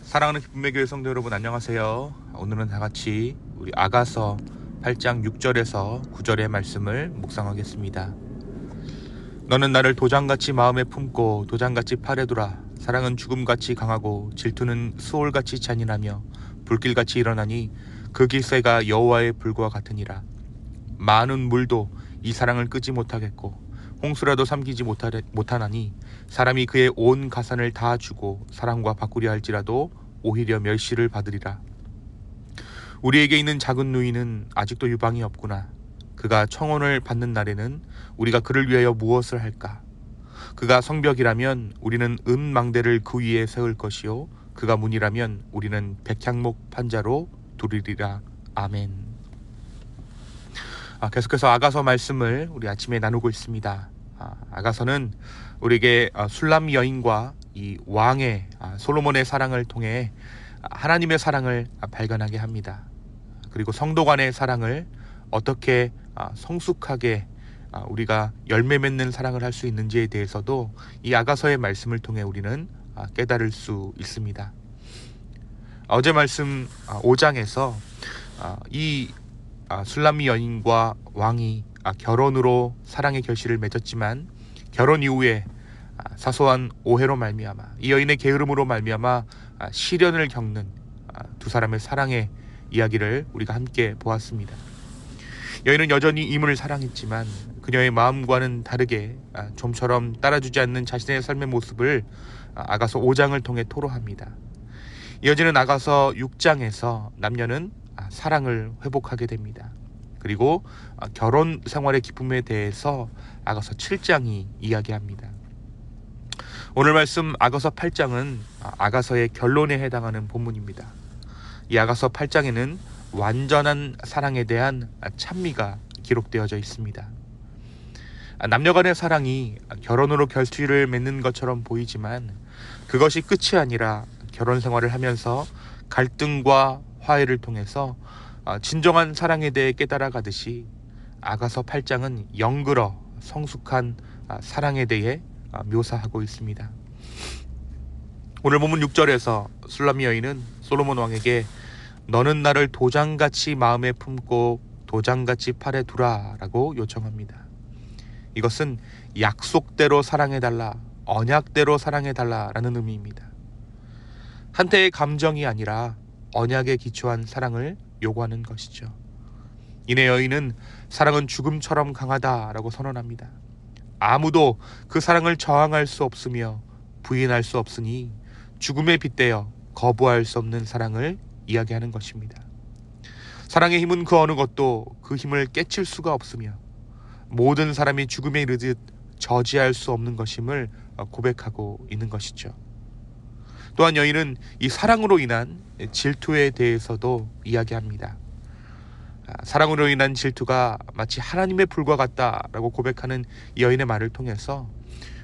사랑하는 기쁨의 교회 성도 여러분, 안녕하세요. 오늘은 다같이 우리 아가서 8장 6절에서 9절의 말씀을 묵상하겠습니다. 너는 나를 도장같이 마음에 품고 도장같이 팔에 두라. 사랑은 죽음같이 강하고 질투는 수올같이 잔인하며 불길같이 일어나니 그 길새가 여호와의 불과 같으니라. 많은 물도 이 사랑을 끄지 못하겠고 홍수라도 삼키지 못하나니 사람이 그의 온 가산을 다 주고 사랑과 바꾸려 할지라도 오히려 멸시를 받으리라. 우리에게 있는 작은 누이는 아직도 유방이 없구나. 그가 청혼을 받는 날에는 우리가 그를 위하여 무엇을 할까? 그가 성벽이라면 우리는 은망대를 그 위에 세울 것이요 그가 문이라면 우리는 백향목 판자로 두리리라. 아멘. 계속해서 아가서 말씀을 우리 아침에 나누고 있습니다. 아가서는 우리에게 술람 여인과 이 왕의 솔로몬의 사랑을 통해 하나님의 사랑을 발견하게 합니다. 그리고 성도 간의 사랑을 어떻게 성숙하게 우리가 열매 맺는 사랑을 할 수 있는지에 대해서도 이 아가서의 말씀을 통해 우리는 깨달을 수 있습니다. 어제 말씀 5장에서 이 술람 여인과 왕이 결혼으로 사랑의 결실을 맺었지만 결혼 이후에 사소한 오해로 말미암아 이 여인의 게으름으로 말미암아 시련을 겪는 두 사람의 사랑의 이야기를 우리가 함께 보았습니다. 여인은 여전히 임을 사랑했지만 그녀의 마음과는 다르게 좀처럼 따라주지 않는 자신의 삶의 모습을 아가서 5장을 통해 토로합니다. 이어지는 아가서 6장에서 남녀는 사랑을 회복하게 됩니다. 그리고 결혼 생활의 기쁨에 대해서 아가서 7장이 이야기합니다. 오늘 말씀 아가서 8장은 아가서의 결론에 해당하는 본문입니다. 이 아가서 8장에는 완전한 사랑에 대한 찬미가 기록되어져 있습니다. 남녀 간의 사랑이 결혼으로 결실을 맺는 것처럼 보이지만 그것이 끝이 아니라 결혼 생활을 하면서 갈등과 화해를 통해서 진정한 사랑에 대해 깨달아가듯이 아가서 8장은 영글어 성숙한 사랑에 대해 묘사하고 있습니다. 오늘 본문 6절에서 술람 여인은 솔로몬 왕에게 너는 나를 도장같이 마음에 품고 도장같이 팔에 두라 라고 요청합니다. 이것은 약속대로 사랑해달라, 언약대로 사랑해달라 라는 의미입니다. 한때의 감정이 아니라 언약에 기초한 사랑을 요구하는 것이죠. 이내 여인은 사랑은 죽음처럼 강하다라고 선언합니다. 아무도 그 사랑을 저항할 수 없으며 부인할 수 없으니 죽음에 빗대어 거부할 수 없는 사랑을 이야기하는 것입니다. 사랑의 힘은 그 어느 것도 그 힘을 깨칠 수가 없으며 모든 사람이 죽음에 이르듯 저지할 수 없는 것임을 고백하고 있는 것이죠. 또한 여인은 이 사랑으로 인한 질투에 대해서도 이야기합니다. 사랑으로 인한 질투가 마치 하나님의 불과 같다라고 고백하는 이 여인의 말을 통해서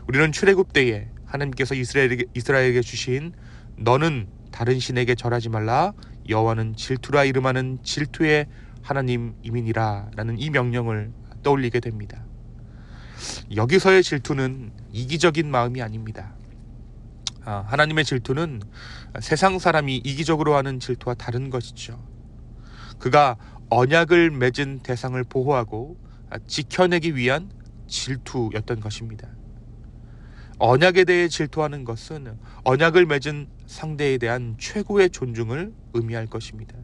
우리는 출애굽 때에 하나님께서 이스라엘에게 주신 너는 다른 신에게 절하지 말라 여호와는 질투라 이름하는 질투의 하나님이니라 라는 이 명령을 떠올리게 됩니다. 여기서의 질투는 이기적인 마음이 아닙니다. 하나님의 질투는 세상 사람이 이기적으로 하는 질투와 다른 것이죠. 그가 언약을 맺은 대상을 보호하고 지켜내기 위한 질투였던 것입니다. 언약에 대해 질투하는 것은 언약을 맺은 상대에 대한 최고의 존중을 의미할 것입니다.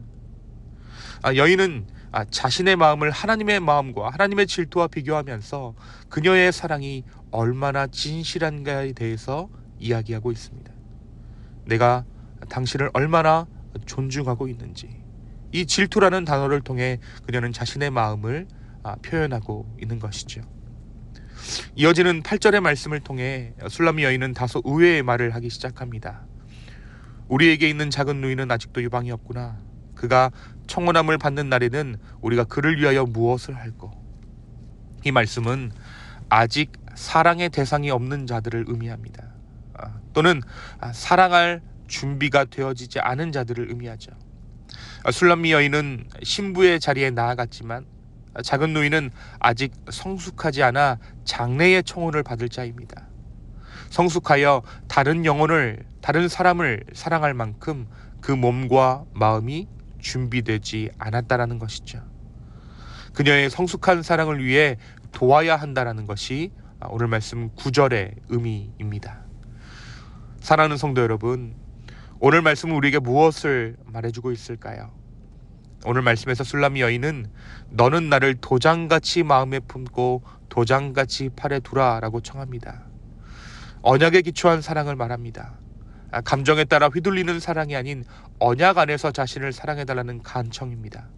여인은 자신의 마음을 하나님의 마음과 하나님의 질투와 비교하면서 그녀의 사랑이 얼마나 진실한가에 대해서 이야기하고 있습니다. 내가 당신을 얼마나 존중하고 있는지 이 질투라는 단어를 통해 그녀는 자신의 마음을 표현하고 있는 것이죠. 이어지는 8절의 말씀을 통해 술람 여인은 다소 의외의 말을 하기 시작합니다. 우리에게 있는 작은 누이는 아직도 유방이 없구나. 그가 청혼함을 받는 날에는 우리가 그를 위하여 무엇을 할꼬. 이 말씀은 아직 사랑의 대상이 없는 자들을 의미합니다. 또는 사랑할 준비가 되어지지 않은 자들을 의미하죠. 술람 여인은 신부의 자리에 나아갔지만 작은 누이는 아직 성숙하지 않아 장래의 청혼을 받을 자입니다. 성숙하여 다른 영혼을, 다른 사람을 사랑할 만큼 그 몸과 마음이 준비되지 않았다라는 것이죠. 그녀의 성숙한 사랑을 위해 도와야 한다라는 것이 오늘 말씀 9절의 의미입니다. 사랑하는 성도 여러분, 오늘 말씀은 우리에게 무엇을 말해주고 있을까요? 오늘 말씀에서 술람이 여인은 너는 나를 도장같이 마음에 품고 도장같이 팔에 두라 라고 청합니다. 언약에 기초한 사랑을 말합니다. 감정에 따라 휘둘리는 사랑이 아닌 언약 안에서 자신을 사랑해달라는 간청입니다.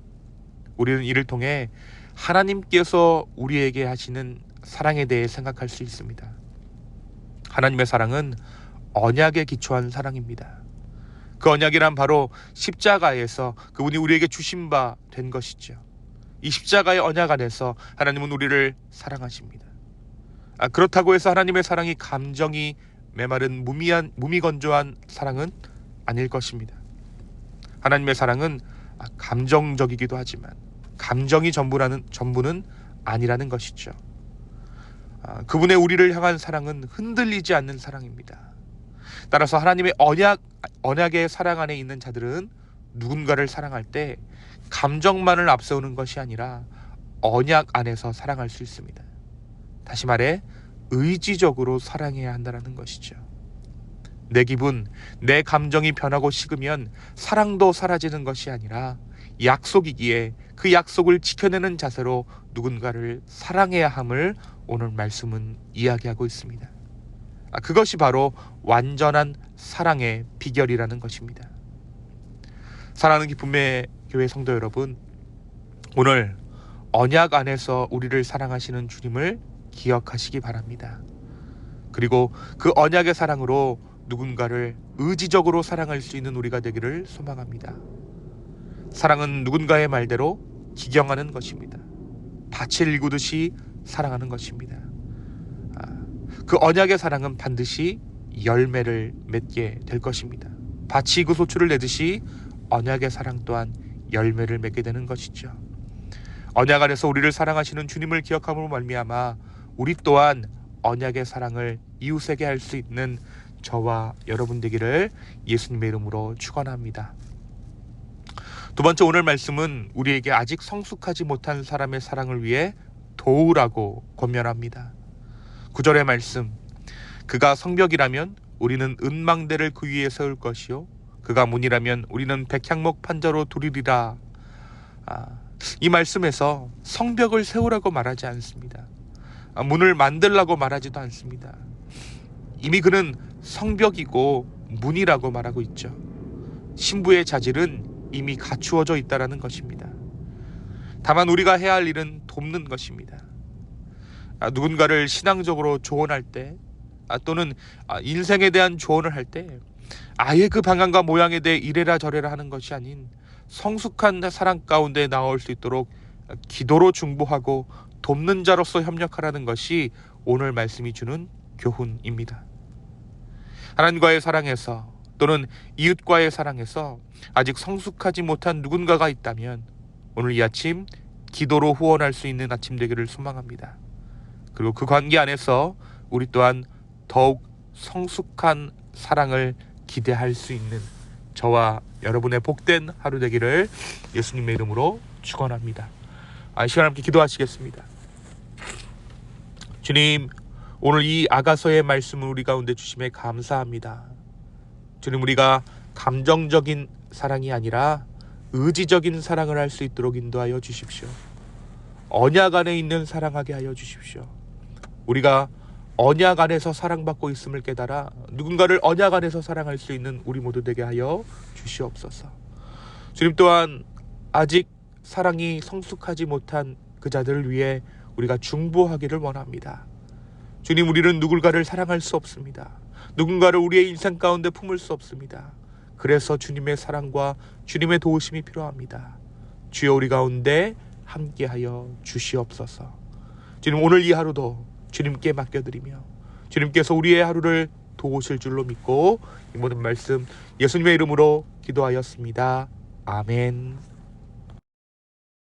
우리는 이를 통해 하나님께서 우리에게 하시는 사랑에 대해 생각할 수 있습니다. 하나님의 사랑은 언약에 기초한 사랑입니다. 그 언약이란 바로 십자가에서 그분이 우리에게 주신 바 된 것이죠. 이 십자가의 언약 안에서 하나님은 우리를 사랑하십니다. 그렇다고 해서 하나님의 사랑이 감정이 메마른 무미건조한 사랑은 아닐 것입니다. 하나님의 사랑은 감정적이기도 하지만 감정이 전부는 아니라는 것이죠. 그분의 우리를 향한 사랑은 흔들리지 않는 사랑입니다. 따라서 하나님의 언약의 사랑 안에 있는 자들은 누군가를 사랑할 때 감정만을 앞세우는 것이 아니라 언약 안에서 사랑할 수 있습니다. 다시 말해 의지적으로 사랑해야 한다는 것이죠. 내 기분, 내 감정이 변하고 식으면 사랑도 사라지는 것이 아니라 약속이기에 그 약속을 지켜내는 자세로 누군가를 사랑해야 함을 오늘 말씀은 이야기하고 있습니다. 그것이 바로 완전한 사랑의 비결이라는 것입니다. 사랑하는 기쁨의 교회 성도 여러분, 오늘 언약 안에서 우리를 사랑하시는 주님을 기억하시기 바랍니다. 그리고 그 언약의 사랑으로 누군가를 의지적으로 사랑할 수 있는 우리가 되기를 소망합니다. 사랑은 누군가의 말대로 기경하는 것입니다. 밭을 일구듯이 사랑하는 것입니다. 그 언약의 사랑은 반드시 열매를 맺게 될 것입니다. 밭이 그 소출을 내듯이 언약의 사랑 또한 열매를 맺게 되는 것이죠. 언약 안에서 우리를 사랑하시는 주님을 기억함으로 말미암아 우리 또한 언약의 사랑을 이웃에게 할 수 있는 저와 여러분 되기를 예수님의 이름으로 축원합니다. 두 번째, 오늘 말씀은 우리에게 아직 성숙하지 못한 사람의 사랑을 위해 도우라고 권면합니다. 9절의 말씀, 그가 성벽이라면 우리는 은망대를 그 위에 세울 것이요 그가 문이라면 우리는 백향목 판자로 두리리라. 이 말씀에서 성벽을 세우라고 말하지 않습니다. 문을 만들라고 말하지도 않습니다. 이미 그는 성벽이고 문이라고 말하고 있죠. 신부의 자질은 이미 갖추어져 있다는 것입니다. 다만 우리가 해야 할 일은 돕는 것입니다. 누군가를 신앙적으로 조언할 때 또는 인생에 대한 조언을 할 때 아예 그 방향과 모양에 대해 이래라 저래라 하는 것이 아닌 성숙한 사랑 가운데 나올 수 있도록 기도로 중보하고 돕는 자로서 협력하라는 것이 오늘 말씀이 주는 교훈입니다. 하나님과의 사랑에서 또는 이웃과의 사랑에서 아직 성숙하지 못한 누군가가 있다면 오늘 이 아침 기도로 후원할 수 있는 아침 되기를 소망합니다. 그리고 그 관계 안에서 우리 또한 더욱 성숙한 사랑을 기대할 수 있는 저와 여러분의 복된 하루 되기를 예수님의 이름으로 축원합니다. 이 시간 함께 기도하시겠습니다. 주님, 오늘 이 아가서의 말씀을 우리 가운데 주심에 감사합니다. 주님, 우리가 감정적인 사랑이 아니라 의지적인 사랑을 할 수 있도록 인도하여 주십시오. 언약 안에 있는 사랑하게 하여 주십시오. 우리가 언약 안에서 사랑받고 있음을 깨달아 누군가를 언약 안에서 사랑할 수 있는 우리 모두 되게 하여 주시옵소서. 주님, 또한 아직 사랑이 성숙하지 못한 그 자들을 위해 우리가 중보하기를 원합니다. 주님, 우리는 누군가를 사랑할 수 없습니다. 누군가를 우리의 인생 가운데 품을 수 없습니다. 그래서 주님의 사랑과 주님의 도우심이 필요합니다. 주여, 우리 가운데 함께하여 주시옵소서. 주님, 오늘 이 하루도 주님께 맡겨드리며 주님께서 우리의 하루를 도우실 줄로 믿고 이 모든 말씀 예수님의 이름으로 기도하였습니다. 아멘.